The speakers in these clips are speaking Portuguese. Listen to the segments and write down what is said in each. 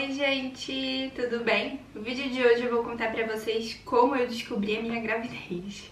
Oi gente, tudo bem? No vídeo de hoje eu vou contar pra vocês como eu descobri a minha gravidez.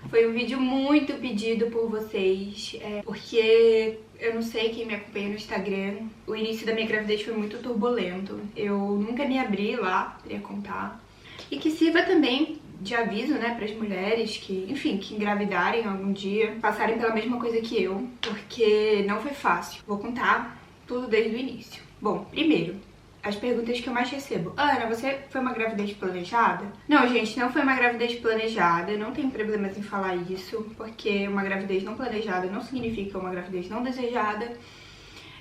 Foi um vídeo muito pedido por vocês, porque eu não sei quem me acompanha no Instagram, o início da minha gravidez foi muito turbulento. Eu nunca me abri lá pra contar. E que sirva também de aviso, né, para as mulheres que, enfim, que engravidarem algum dia, passarem pela mesma coisa que eu, porque não foi fácil. Vou contar tudo desde o início. Bom, primeiro, as perguntas que eu mais recebo. Ana, você foi uma gravidez planejada? Não, gente, não foi uma gravidez planejada. Eu não tenho problemas em falar isso, porque uma gravidez não planejada não significa uma gravidez não desejada.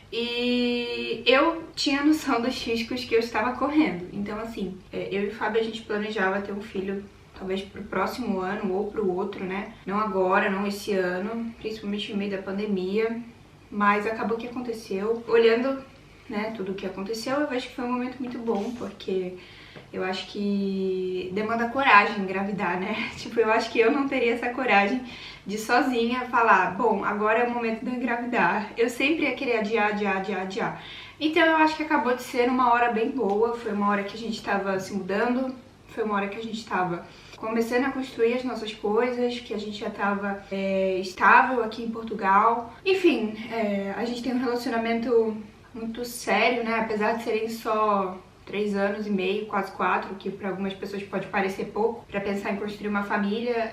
E eu tinha noção dos riscos que eu estava correndo. Então, assim, eu e o Fábio, a gente planejava ter um filho talvez pro próximo ano ou pro outro, né? Não agora, não esse ano, principalmente no meio da pandemia. Mas acabou que aconteceu. Olhando, né, tudo o que aconteceu, eu vejo que foi um momento muito bom, porque eu acho que demanda coragem engravidar, né? Tipo, eu acho que eu não teria essa coragem de sozinha falar, bom, agora é o momento de eu engravidar. Eu sempre ia querer adiar. Então eu acho que acabou de ser uma hora bem boa, foi uma hora que a gente tava se mudando, foi uma hora que a gente tava começando a construir as nossas coisas, que a gente já tava estável aqui em Portugal. Enfim, a gente tem um relacionamento muito sério, né? Apesar de serem só 3 anos e meio, quase 4, que para algumas pessoas pode parecer pouco, para pensar em construir uma família,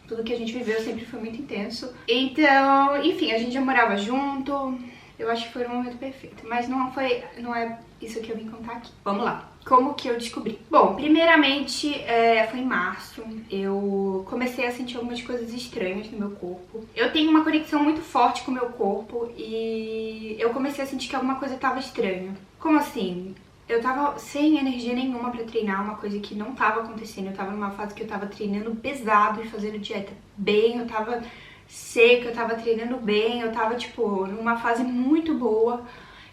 tudo que a gente viveu sempre foi muito intenso. Então, enfim, a gente já morava junto, eu acho que foi um momento perfeito, mas não é isso que eu vim contar aqui. Vamos lá. Como que eu descobri? Bom, primeiramente, foi em março, eu comecei a sentir algumas coisas estranhas no meu corpo. Eu tenho uma conexão muito forte com o meu corpo e eu comecei a sentir que alguma coisa estava estranha. Como assim? Eu tava sem energia nenhuma pra treinar, uma coisa que não tava acontecendo. Eu tava numa fase que eu tava treinando pesado e fazendo dieta bem, eu tava seca, eu tava treinando bem, eu tava, tipo, numa fase muito boa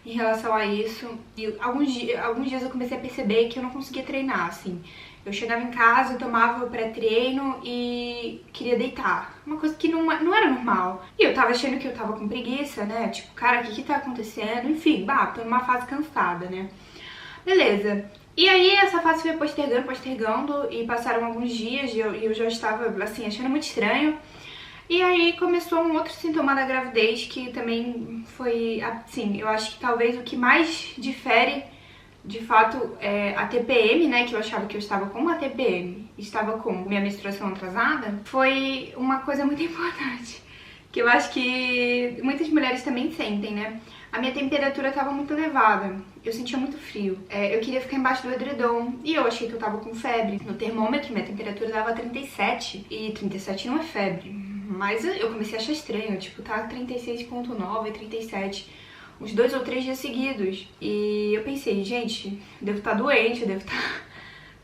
em relação a isso. E alguns dias eu comecei a perceber que eu não conseguia treinar, assim. Eu chegava em casa, eu tomava o pré-treino e queria deitar. Uma coisa que não era normal. E eu tava achando que eu tava com preguiça, né? Tipo, cara, o que tá acontecendo? Enfim, tô numa fase cansada, né? Beleza. E aí essa fase foi postergando e passaram alguns dias e eu já estava, assim, achando muito estranho. E aí começou um outro sintoma da gravidez que também foi, assim, eu acho que talvez o que mais difere, de fato, a TPM, né, que eu achava que eu estava com uma TPM, estava com minha menstruação atrasada, foi uma coisa muito importante, que eu acho que muitas mulheres também sentem, né? A minha temperatura estava muito elevada, eu sentia muito frio, eu queria ficar embaixo do edredom e eu achei que eu tava com febre. No termômetro minha temperatura dava 37 e 37 não é febre, mas eu comecei a achar estranho, tipo, tá 36,9 e 37, uns 2 ou 3 dias seguidos. E eu pensei, gente, devo estar doente, eu devo estar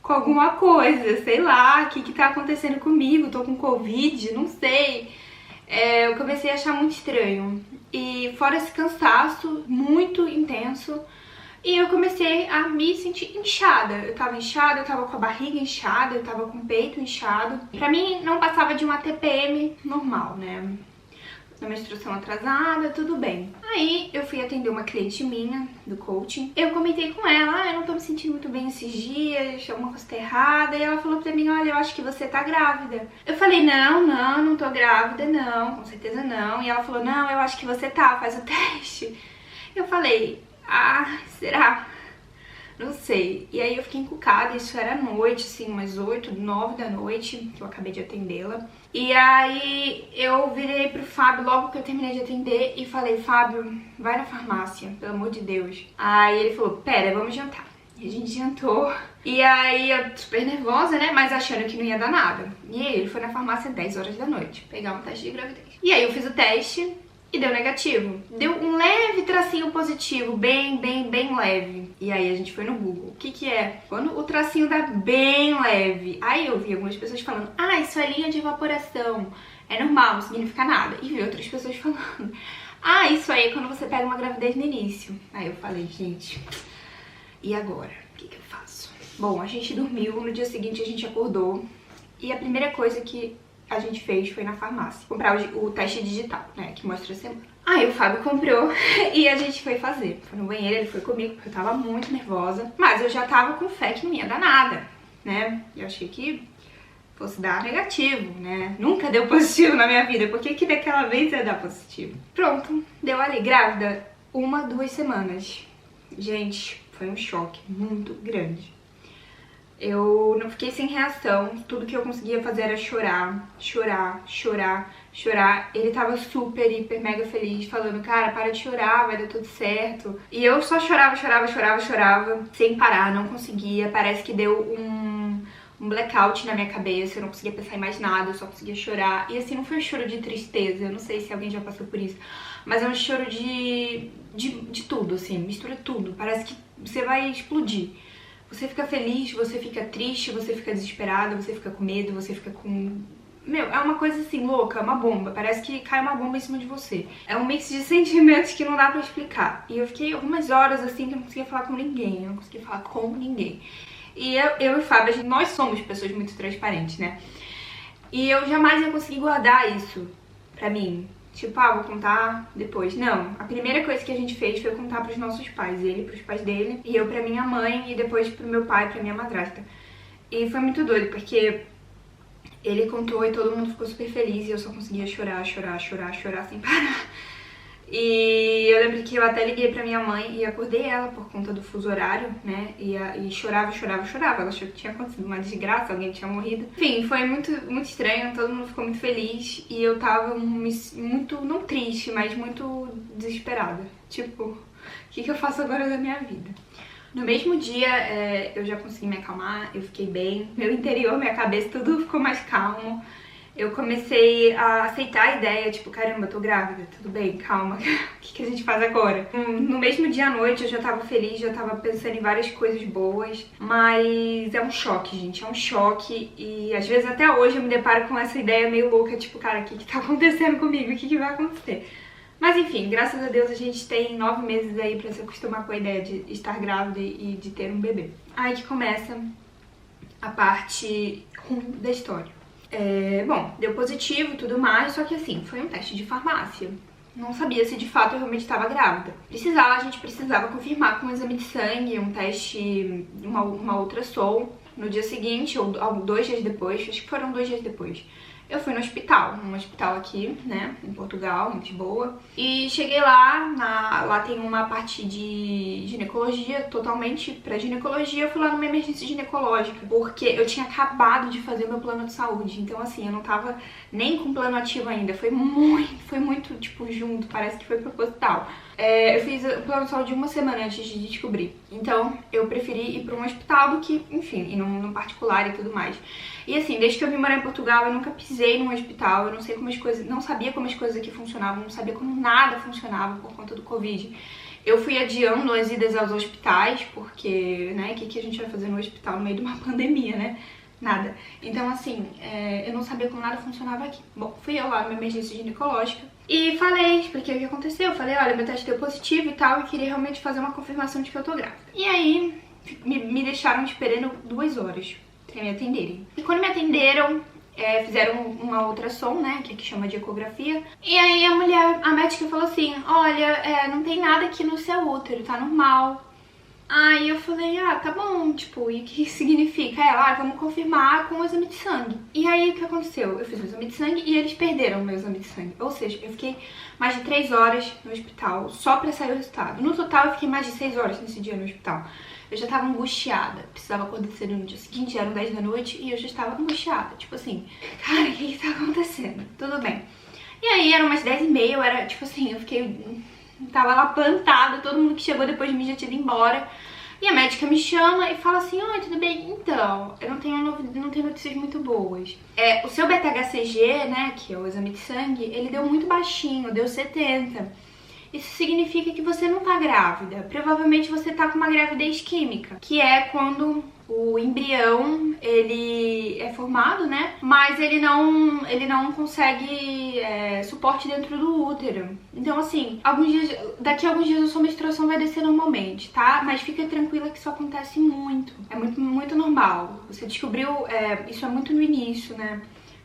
com alguma coisa, sei lá, o que tá acontecendo comigo, tô com Covid, não sei. Eu comecei a achar muito estranho. E fora esse cansaço muito intenso, e eu comecei a me sentir inchada. Eu tava com a barriga inchada, eu tava com o peito inchado. Pra mim não passava de uma TPM normal, né? Na menstruação atrasada, tudo bem. Aí eu fui atender uma cliente minha do coaching. Eu comentei com ela, eu não tô me sentindo muito bem esses dias, alguma coisa tá errada. E ela falou pra mim, olha, eu acho que você tá grávida. Eu falei, não tô grávida, não, com certeza não. E ela falou, não, eu acho que você tá, faz o teste. Eu falei, será? Não sei. E aí eu fiquei encucada, isso era à noite, assim, umas 8, 9 da noite, que eu acabei de atendê-la. E aí eu virei pro Fábio logo que eu terminei de atender e falei, Fábio, vai na farmácia, pelo amor de Deus. Aí ele falou, pera, vamos jantar. E a gente jantou. E aí eu super nervosa, né, mas achando que não ia dar nada. E aí ele foi na farmácia às 10 horas da noite, pegar um teste de gravidez. E aí eu fiz o teste e deu negativo. Deu um leve tracinho positivo, bem leve. E aí a gente foi no Google. O que é? Quando o tracinho dá bem leve. Aí eu vi algumas pessoas falando, isso é linha de evaporação. É normal, não significa nada. E vi outras pessoas falando, isso aí é quando você pega uma gravidez no início. Aí eu falei, gente, e agora? O que eu faço? Bom, a gente dormiu, no dia seguinte a gente acordou. E a primeira coisa que a gente fez foi na farmácia comprar o teste digital, né, que mostra a semana. Aí o Fábio comprou e a gente foi fazer. Foi no banheiro, ele foi comigo, porque eu tava muito nervosa. Mas eu já tava com fé que não ia dar nada, né? Eu achei que fosse dar negativo, né? Nunca deu positivo na minha vida, por que daquela vez ia dar positivo? Pronto, deu ali, grávida, 1, 2 semanas. Gente, foi um choque muito grande. Eu não fiquei sem reação, tudo que eu conseguia fazer era chorar, chorar, chorar, chorar. Ele tava super, hiper, mega feliz, falando, cara, para de chorar, vai dar tudo certo. E eu só chorava, chorava, chorava, chorava, sem parar, não conseguia. Parece que deu um blackout na minha cabeça, eu não conseguia pensar em mais nada, eu só conseguia chorar. E assim, não foi um choro de tristeza, eu não sei se alguém já passou por isso, mas é um choro de tudo, assim, mistura tudo. Parece que você vai explodir. Você fica feliz, você fica triste, você fica desesperado, você fica com medo, você fica com... Meu, é uma coisa assim, louca, uma bomba. Parece que cai uma bomba em cima de você. É um mix de sentimentos que não dá pra explicar. E eu fiquei algumas horas assim que eu não conseguia falar com ninguém, eu não conseguia falar com ninguém. E eu e o Fábio, nós somos pessoas muito transparentes, né? E eu jamais ia conseguir guardar isso pra mim. Tipo, vou contar depois. Não, a primeira coisa que a gente fez foi contar pros nossos pais. Ele pros pais dele, e eu pra minha mãe, e depois pro meu pai, pra minha madrasta. E foi muito doido, porque ele contou e todo mundo ficou super feliz, e eu só conseguia chorar, chorar, chorar, chorar sem parar. E eu lembro que eu até liguei pra minha mãe e acordei ela por conta do fuso horário, né? E chorava, chorava, chorava. Ela achou que tinha acontecido uma desgraça, alguém tinha morrido. Enfim, foi muito, muito estranho, todo mundo ficou muito feliz. E eu tava muito, não triste, mas muito desesperada. Tipo, o que eu faço agora da minha vida? No mesmo dia, eu já consegui me acalmar, eu fiquei bem. Meu interior, minha cabeça, tudo ficou mais calmo. Eu comecei a aceitar a ideia, tipo, caramba, eu tô grávida, tudo bem, calma, o que a gente faz agora? No mesmo dia à noite eu já tava feliz, já tava pensando em várias coisas boas, mas é um choque, gente, é um choque, e às vezes até hoje eu me deparo com essa ideia meio louca, tipo, cara, o que tá acontecendo comigo, o que vai acontecer? Mas enfim, graças a Deus a gente tem 9 meses aí pra se acostumar com a ideia de estar grávida e de ter um bebê. Aí que começa a parte ruim da história. Bom, deu positivo e tudo mais, só que assim, foi um teste de farmácia. Não sabia se de fato eu realmente estava grávida. A gente precisava confirmar com um exame de sangue, um teste, uma ultrassom. No dia seguinte, ou 2 dias depois, acho que foram 2 dias depois, eu fui no hospital, num hospital aqui, né, em Portugal, em Lisboa. E cheguei lá, lá tem uma parte de ginecologia, totalmente pra ginecologia. Eu fui lá numa emergência ginecológica, porque eu tinha acabado de fazer o meu plano de saúde. Então assim, eu não tava nem com plano ativo ainda, foi muito, tipo, junto, parece que foi proposital. Eu fiz o plano de saúde 1 semana antes de descobrir. Então, eu preferi ir pra um hospital do que, enfim, ir num particular e tudo mais. E assim, desde que eu vim morar em Portugal, eu nunca pisei num hospital, eu não sei como as coisas, não sabia como as coisas aqui funcionavam, não sabia como nada funcionava por conta do Covid. Eu fui adiando as idas aos hospitais, porque, né, o que a gente vai fazer no hospital no meio de uma pandemia, né? Nada. Então, assim, eu não sabia como nada funcionava aqui. Bom, fui eu lá numa emergência ginecológica e expliquei o que aconteceu. Falei, olha, meu teste deu positivo e tal, e queria realmente fazer uma confirmação de que eu tô grávida. E aí, me deixaram esperando 2 horas pra me atenderem. E quando me atenderam, fizeram uma ultrassom, né, que aqui chama de ecografia. E aí a médica falou assim, olha, não tem nada aqui no seu útero, tá normal. Aí eu falei, tá bom, tipo, e o que significa? Ela, vamos confirmar com o exame de sangue. E aí o que aconteceu? Eu fiz o exame de sangue e eles perderam o meu exame de sangue. Ou seja, eu fiquei mais de 3 horas no hospital só pra sair o resultado. No total eu fiquei mais de 6 horas nesse dia no hospital. Eu já tava angustiada, precisava acontecer no dia seguinte, eram 10 da noite e eu já estava angustiada. Tipo assim, cara, o que tá acontecendo? Tudo bem. E aí eram umas 10h30, eu era, tipo assim, eu fiquei... Tava lá plantada, todo mundo que chegou depois de mim já tinha ido embora. E a médica me chama e fala assim, oi, tudo bem? Então, eu não tenho notícias muito boas. O seu beta-HCG, né, que é o exame de sangue, ele deu muito baixinho, deu 70. Isso significa que você não tá grávida. Provavelmente você tá com uma gravidez química, que é quando o embrião, ele é formado, né? Mas ele não consegue suporte dentro do útero. Então, assim, daqui a alguns dias a sua menstruação vai descer normalmente, tá? Mas fica tranquila que isso acontece muito. É muito, muito normal. Você descobriu, isso é muito no início, né?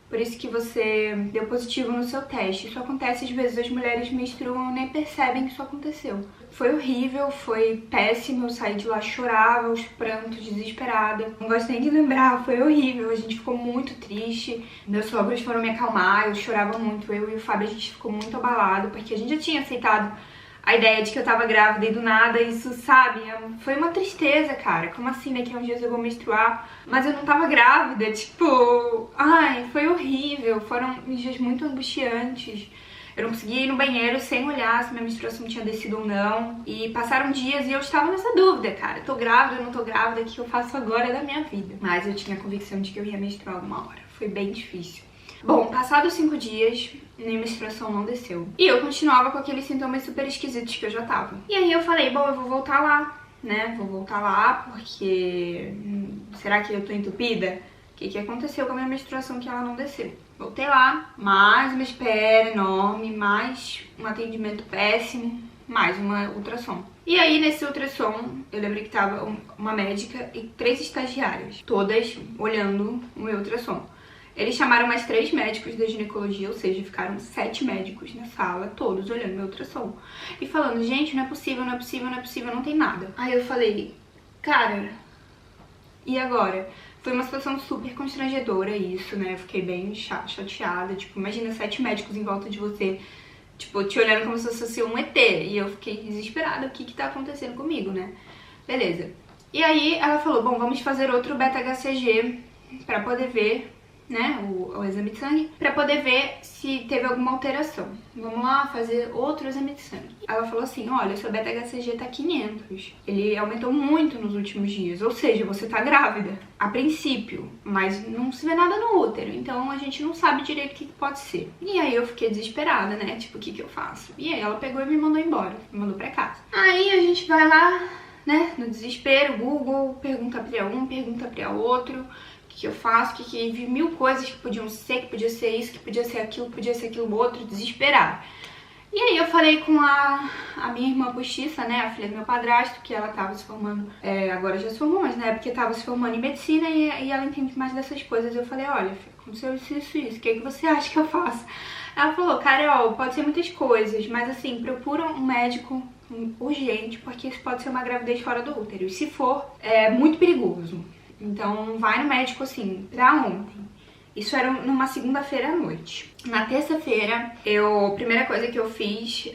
Por isso que você deu positivo no seu teste. Isso acontece às vezes, as mulheres menstruam e nem percebem que isso aconteceu. Foi horrível, foi péssimo, eu saí de lá, chorava, aos prantos, desesperada. Não gosto nem de lembrar, foi horrível, a gente ficou muito triste. Meus sogros foram me acalmar, eu chorava muito, eu e o Fábio, a gente ficou muito abalado, porque a gente já tinha aceitado a ideia de que eu tava grávida e do nada isso, sabe? Foi uma tristeza, cara. Como assim, daqui a uns dias eu vou menstruar? Mas eu não tava grávida, tipo... Ai, foi horrível. Foram uns dias muito angustiantes. Eu não conseguia ir no banheiro sem olhar se minha menstruação tinha descido ou não. E passaram dias e eu estava nessa dúvida, cara. Tô grávida, não tô grávida, o que eu faço agora da minha vida? Mas eu tinha a convicção de que eu ia menstruar alguma hora. Foi bem difícil. Bom, passados 5 dias, minha menstruação não desceu. E eu continuava com aqueles sintomas super esquisitos que eu já tava. E aí eu falei, bom, eu vou voltar lá, né? Vou voltar lá porque... será que eu tô entupida? O que aconteceu com a minha menstruação que ela não desceu? Voltei lá, mais uma espera enorme, mais um atendimento péssimo, mais uma ultrassom. E aí, nesse ultrassom, eu lembro que tava uma médica e 3 estagiárias, todas olhando o meu ultrassom. Eles chamaram mais 3 médicos da ginecologia, ou seja, ficaram 7 médicos na sala, todos olhando meu ultrassom. E falando, gente, não é possível, não é possível, não é possível, não tem nada. Aí eu falei, cara, e agora? Foi uma situação super constrangedora isso, né? Eu fiquei bem chateada, tipo, imagina 7 médicos em volta de você, tipo, te olhando como se fosse um ET. E eu fiquei desesperada, o que tá acontecendo comigo, né? Beleza. E aí ela falou, bom, vamos fazer outro beta-HCG pra poder ver, né, o exame de sangue, pra poder ver se teve alguma alteração. Vamos lá fazer outro exame de sangue. Ela falou assim, olha, seu beta-HCG tá 500. Ele aumentou muito nos últimos dias, ou seja, você tá grávida, a princípio, mas não se vê nada no útero, então a gente não sabe direito o que pode ser. E aí eu fiquei desesperada, né, tipo, o que eu faço? E aí ela pegou e me mandou embora, me mandou pra casa. Aí a gente vai lá, né, no desespero, Google, pergunta pra um, pergunta pra outro, que eu faço, que vi 1000 coisas que podiam ser, que podia ser isso, que podia ser aquilo outro, desesperada. E aí eu falei com a minha irmã postiça, né, a filha do meu padrasto, que ela tava se formando, agora já se formou, mas na época tava se formando em medicina e ela entende mais dessas coisas. Eu falei, olha, aconteceu isso, o que você acha que eu faço? Ela falou, Carol, pode ser muitas coisas, mas assim, procura um médico urgente, porque isso pode ser uma gravidez fora do útero, e se for, é muito perigoso. Então vai no médico assim, pra ontem. Isso era numa segunda-feira à noite. Na terça-feira, a primeira coisa que eu fiz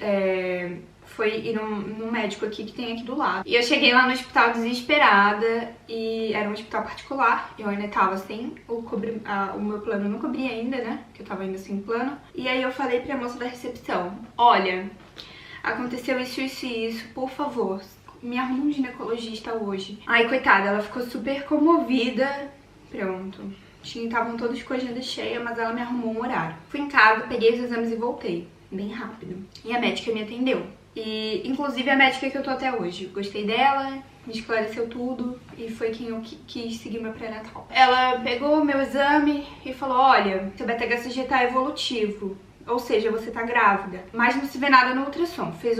foi ir num médico aqui que tem aqui do lado. E eu cheguei lá no hospital desesperada, e era um hospital particular. Eu ainda tava sem, o meu plano não cobria ainda, né? Que eu tava ainda sem plano. E aí eu falei pra moça da recepção, olha, aconteceu isso, por favor, me arruma um ginecologista hoje. Ai, coitada, ela ficou super comovida. Pronto. Estavam todos com a agenda cheia, mas ela me arrumou um horário. Fui em casa, peguei os exames e voltei. Bem rápido. E a médica me atendeu. E, inclusive, a médica que eu tô até hoje. Gostei dela, me esclareceu tudo e foi quem eu quis seguir meu pré-natal. Ela pegou o meu exame e falou, olha, seu beta-HCG tá evolutivo. Ou seja, você tá grávida. Mas não se vê nada no ultrassom. Fez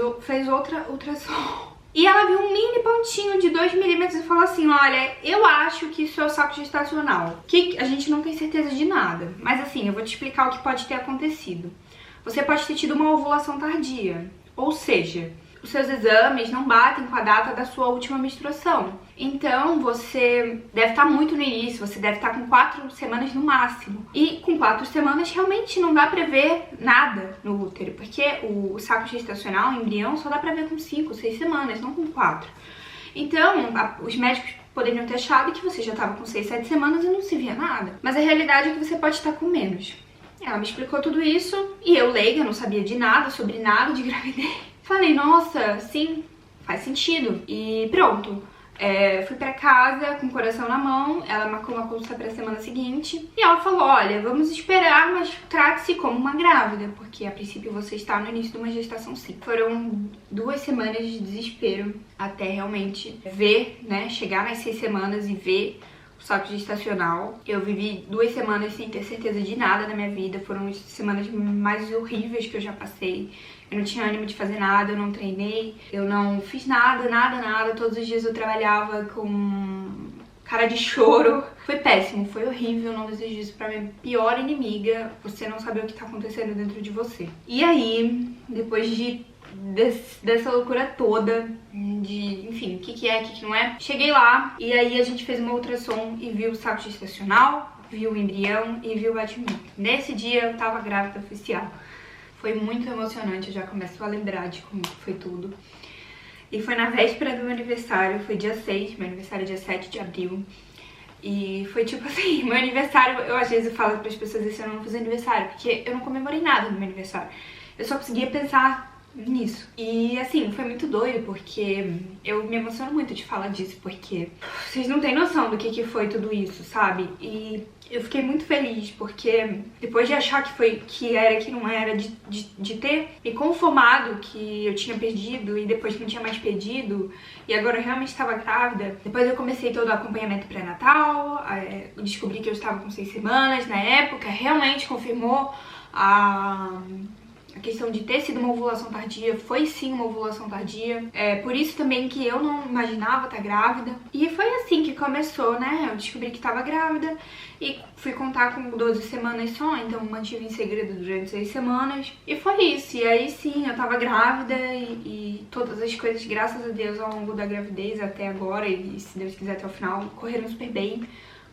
outra ultrassom. E ela viu um mini pontinho de 2 milímetros e falou assim, olha, eu acho que isso é o saco gestacional. Que a gente não tem certeza de nada. Mas assim, eu vou te explicar o que pode ter acontecido. Você pode ter tido uma ovulação tardia. Ou seja, os seus exames não batem com a data da sua última menstruação. Então, você deve estar muito no início, você deve estar com 4 semanas no máximo. E com 4 semanas, realmente não dá pra ver nada no útero, porque o saco gestacional, o embrião, só dá pra ver com 5, 6 semanas, não com 4. Então, os médicos poderiam ter achado que você já estava com 6, 7 semanas e não se via nada. Mas a realidade é que você pode estar com menos. Ela me explicou tudo isso e eu, leiga, não sabia de nada, sobre nada de gravidez. Falei, nossa, sim, faz sentido. E pronto. Fui pra casa com o coração na mão, ela marcou uma consulta pra semana seguinte e ela falou, olha, vamos esperar, mas trate-se como uma grávida, porque a princípio você está no início de uma gestação sim. Foram 2 semanas de desespero até realmente ver, né, chegar nas 6 semanas e ver o saco gestacional. Eu vivi 2 semanas sem ter certeza de nada na minha vida, foram as semanas mais horríveis que eu já passei. Eu não tinha ânimo de fazer nada, eu não treinei, eu não fiz nada. Todos os dias eu trabalhava com cara de choro. Foi péssimo, foi horrível, não desejo isso pra minha pior inimiga, você não saber o que tá acontecendo dentro de você. E aí, depois dessa loucura toda, de, enfim, o que é, o que não é, cheguei lá e aí a gente fez uma ultrassom e viu o saco gestacional, viu o embrião e viu o batimento. Nesse dia eu tava grávida oficial. Foi muito emocionante, eu já começo a lembrar de como foi tudo. E foi na véspera do meu aniversário, foi dia 6, meu aniversário é dia 7 de abril. E foi tipo assim, meu aniversário, eu às vezes falo para as pessoas esse ano eu não fiz aniversário, porque eu não comemorei nada no meu aniversário. Eu só conseguia pensar nisso. E assim, foi muito doido, porque eu me emociono muito de falar disso, porque vocês não têm noção do que foi tudo isso, sabe? E eu fiquei muito feliz, porque depois de achar que era, que não era, de ter me conformado que eu tinha perdido e depois não tinha mais perdido, e agora eu realmente estava grávida. Depois eu comecei todo o acompanhamento pré-natal, descobri que eu estava com 6 semanas na época, realmente confirmou a questão de ter sido uma ovulação tardia, foi sim uma ovulação tardia. Por isso também que eu não imaginava estar grávida. E foi assim que começou, né? Eu descobri que estava grávida e fui contar com 12 semanas só, então mantive em segredo durante 6 semanas. E foi isso. E aí sim, eu tava grávida e todas as coisas, graças a Deus, ao longo da gravidez até agora, e se Deus quiser até o final, correram super bem.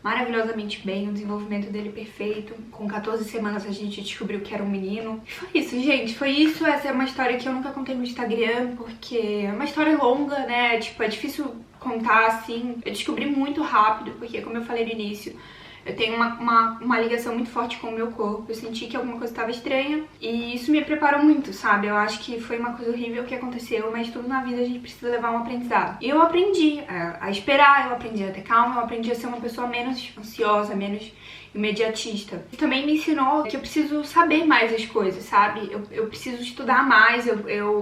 Maravilhosamente bem, o desenvolvimento dele perfeito. Com 14 semanas a gente descobriu que era um menino. E foi isso, gente, foi isso. Essa é uma história que eu nunca contei no Instagram, porque é uma história longa, né? Tipo, é difícil contar assim. Eu descobri muito rápido, porque como eu falei no início, eu tenho uma ligação muito forte com o meu corpo. Eu senti que alguma coisa estava estranha e isso me preparou muito, sabe? Eu acho que foi uma coisa horrível que aconteceu, mas tudo na vida a gente precisa levar um aprendizado. E eu aprendi a esperar, eu aprendi a ter calma, eu aprendi a ser uma pessoa menos ansiosa, menos imediatista. E também me ensinou que eu preciso saber mais as coisas, sabe? Eu preciso estudar mais,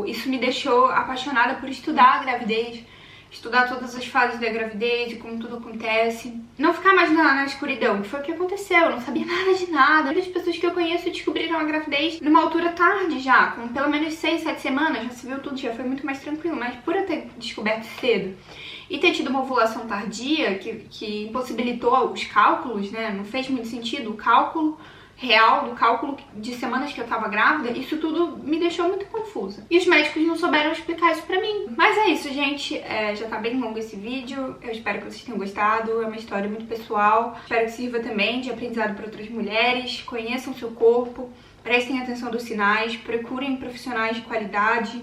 isso me deixou apaixonada por estudar a gravidez, estudar todas as fases da gravidez e como tudo acontece. Não ficar mais na escuridão, que foi o que aconteceu. Eu não sabia nada de nada. As pessoas que eu conheço descobriram a gravidez numa altura tarde já, com pelo menos 6, 7 semanas, já se viu tudo, já foi muito mais tranquilo. Mas por eu ter descoberto cedo e ter tido uma ovulação tardia, que impossibilitou os cálculos, né, não fez muito sentido o cálculo real, do cálculo de semanas que eu tava grávida, isso tudo me deixou muito confusa. E os médicos não souberam explicar isso pra mim. Mas é isso, gente. Já tá bem longo esse vídeo. Eu espero que vocês tenham gostado. É uma história muito pessoal. Espero que sirva também de aprendizado para outras mulheres. Conheçam seu corpo. Prestem atenção dos sinais. Procurem profissionais de qualidade.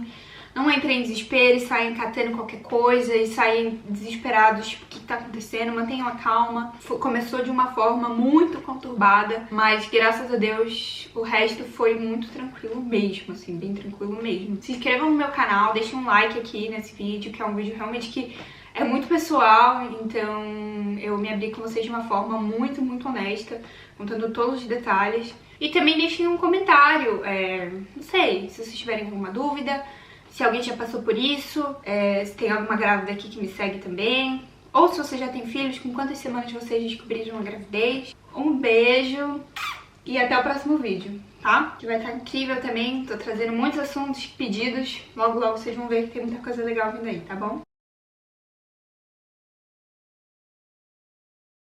Não entrem em desespero e saem catando qualquer coisa e saem desesperados, tipo, o que tá acontecendo? Mantenham a calma. Começou de uma forma muito conturbada, mas graças a Deus o resto foi muito tranquilo mesmo, assim, bem tranquilo mesmo. Se inscrevam no meu canal, deixem um like aqui nesse vídeo, que é um vídeo realmente que é muito pessoal, então eu me abri com vocês de uma forma muito, muito honesta, contando todos os detalhes. E também deixem um comentário, não sei, se vocês tiverem alguma dúvida, se alguém já passou por isso, se tem alguma grávida aqui que me segue também. Ou se você já tem filhos, com quantas semanas vocês descobriram a gravidez. Um beijo e até o próximo vídeo, tá? Que vai estar incrível também. Tô trazendo muitos assuntos pedidos. Logo, logo vocês vão ver que tem muita coisa legal vindo aí, tá bom?